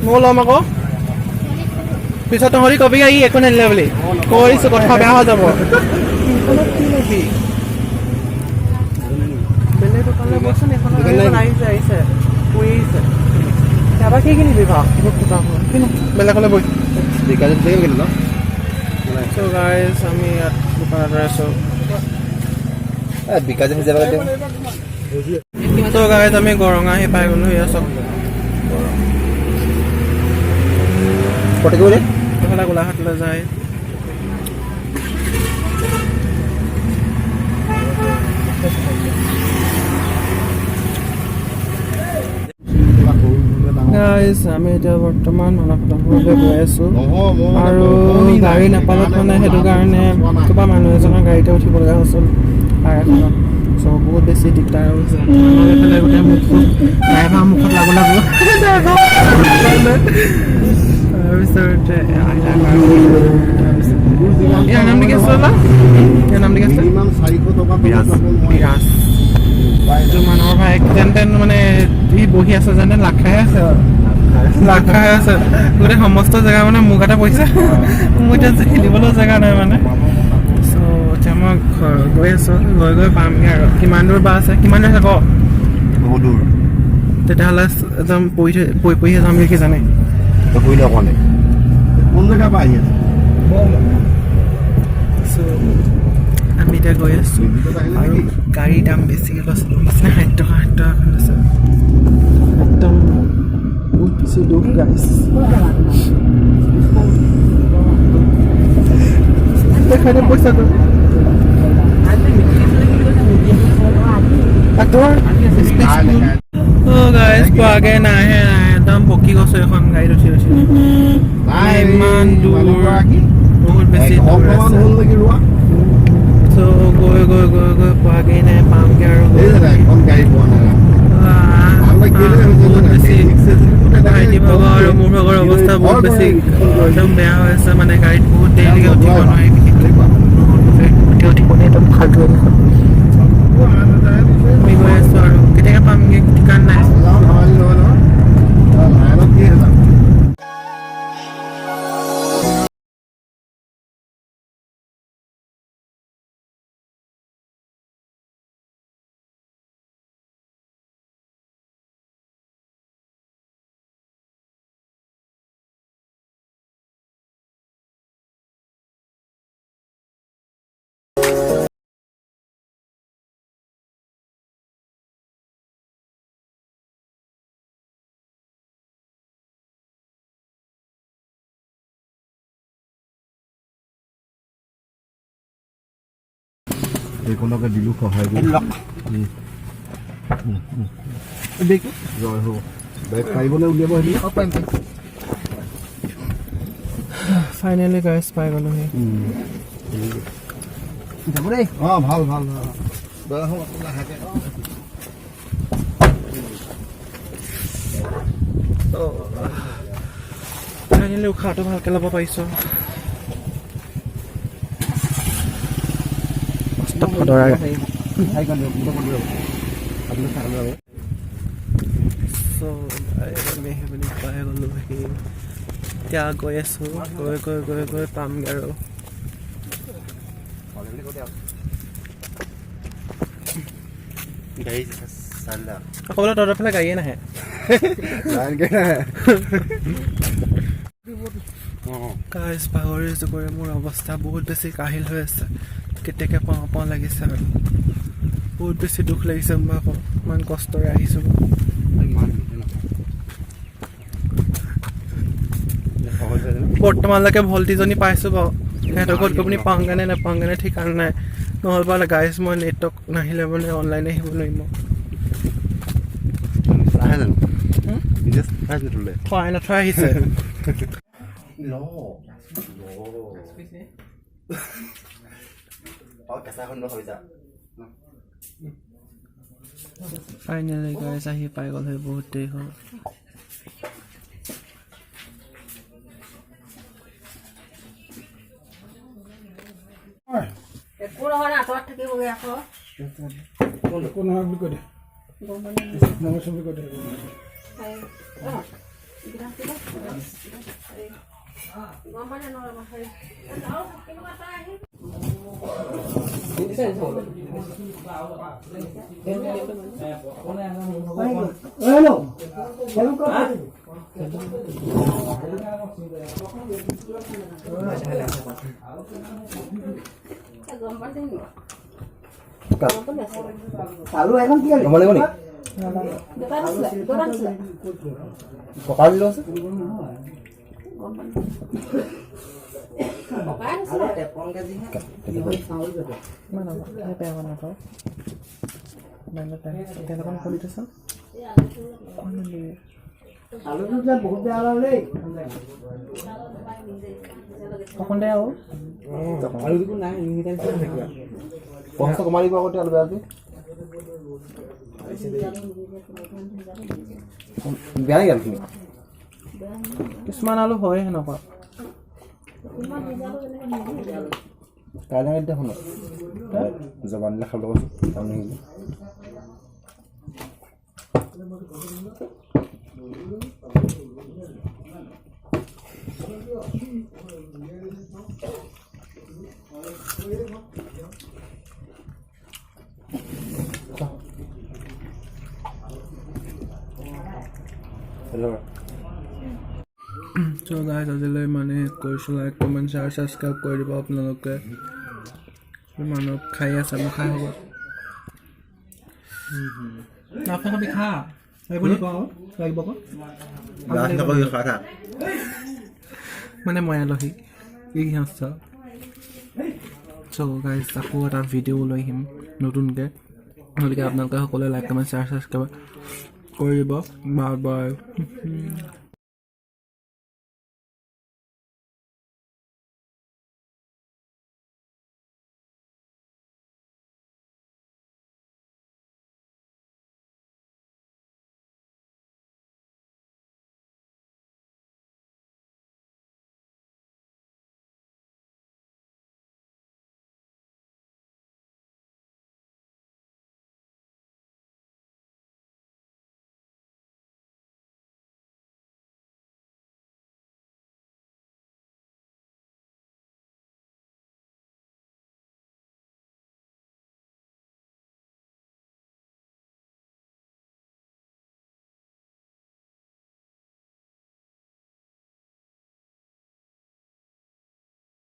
মই ল'ম আকৌ পিছত তহঁতি কবি ই একো নানিলে বুলি কৰিছোঁ কথা বেয়া হৈ যাব কি ল'বি বেলেগ দোকানলৈ বচোন এইখনত আহিছে শুই আহিছে তাৰপৰা কি কিনিবি বাৰু বেলেগলৈ বৈ চ' গাইজ আমি ইয়াত দোকানত আছোঁ চ' গাইজ আমি গৰঙা আহি পাই গ'লোঁ এয়া চব এইফালে গোলাঘাটলৈ যায় গাইজ আমি এতিয়া বৰ্তমান মানৱতালৈ গৈ আছোঁ আৰু গাড়ী নাপালত মানে সেইটো কাৰণে কিবা মানুহ এজনৰ গাড়ীতে উঠিব লগা হৈছিল কাৰ এখনত চ' বহুত বেছি দিগদাৰ হৈছে এইফালে গোটেই মুখটো ড্ৰাইভাৰ মুখত লাগু তাৰপিছতে ইয়াৰ নাম কি আছিল ইয়াৰ নাম কি আছিল বিৰাজ এইটো মানুহৰ ভাই যেন তেন মানে সি বহি আছে যেন তেন লাখ খাই আছে গোটেই সমস্ত জেগা মানে মোক এটা পইচা মোৰ এতিয়া খেলিবলৈ জেগা নাই মানে চ' এতিয়া মই গৈ আছোঁ গৈ পামগৈ আৰু কিমান দূৰ বা আছে কিমান দূৰ আছে ক বহুত দূৰ তেতিয়াহ'লে একদম পঢ়িহে যাম বুলি জানে কোন জেগা পৰা আহি আছে আমি এতিয়া গৈ আছোঁ আৰু গাড়ীৰ দাম বেছিকৈ লৈছিলোঁ 60 টকা আছে একদম বহুত বেছি দুখ গাইছ দেখাই দে পইচাটো গাইজ পোৱাগৈ নাহে একদম পকি গৈছোঁ এখন গাড়ীত উঠি ইমান দূৰ বহুত বেছি দূৰ আছে চ' গৈ পোৱাগৈ নাই পামগৈ আৰু বহুত বেছি ভাইটি ভাগৰ আৰু মোৰ ভাগৰ অৱস্থা বহুত বেছি একদম বেয়া হৈ আছে মানে গাড়ীত বহুত দেৰিলৈকে উঠিব নোৱাৰি বিশেষকৈ উঠিব নোৱাৰি একদম ফাল্টু আমি গৈ আছোঁ আৰু কেতিয়াকৈ পামগৈ ঠিকান নাই এইখনকে দিলোঁ সহায় কৰি জয় হ'ব বেগ পাৰিবনে উলিয়াব আহিলে ফাইনেলি গাইজ পাই গ'লোহি যাব দেই অঁ ভাল ফাইনেলি উশাহটো ভালকৈ ল'ব পাৰিছোঁ ফদৰা গাড়ী পাই গ'লোঁ এতিয়া গৈ আছোঁ গৈ পামগৈ আৰু সকলো তহঁতৰ ফালে গাড়ীয়ে নাহে গাইজ পাহৰি কৰি মোৰ অৱস্থা বহুত বেছি কাহিল হৈ আছে কেতিয়াকৈ পাওঁ লাগিছে আৰু বহুত বেছি দুখ লাগিছে মই আকৌ ইমান কষ্টৰে আহিছোঁ বৰ্তমানলৈকে ভল্টিজনী পাইছোঁ বাৰু সিহঁতৰ ঘৰত গৈ পিনি পাওঁগৈ নে নাপাওঁগৈ নে ঠিকান নাই নহ'লে গাইজ মই নেটৱৰ্ক নাহিলে মানে অনলাইনে আহিব নোৱাৰিম মই নথৈ আহিছে ফাইনেলি গাইজ আহি পাই গ'ল বহুত দেৰি হ'ল Lalu emang dia kemana nih? Pokal dulu sih. Mana? Apa yang mana kau? Mana telepon politik sah? Mana dia? Lalu tu dia bukan dia lalu ni. Kau dia oh? Lalu tu pun naik ini kan sih. Kau kemana kau dia lalu berarti? Biar kan sini. Kisman alu hoy है ना पा Kadang ada hono. Zaman lah kalau tahun ini. Hello. So guys, আজিলৈ মানে কৈছোঁ like comment share subscribe কৰি দিব আপোনালোকে মানুহ খাই আছে মই খাই হ'ব নাফা খাবি খা এইবোৰ দিব লাগিব মানে মই আলহী কি সিহঁত চ' গাইজ আকৌ এটা ভিডিঅ' লৈ আহিম নতুনকৈ গতিকে আপোনালোকে সকলোৱে লাইক কমেণ্ট শ্বেয়াৰ ছাবস্ক্ৰাইব কৰি দিব বাই বাই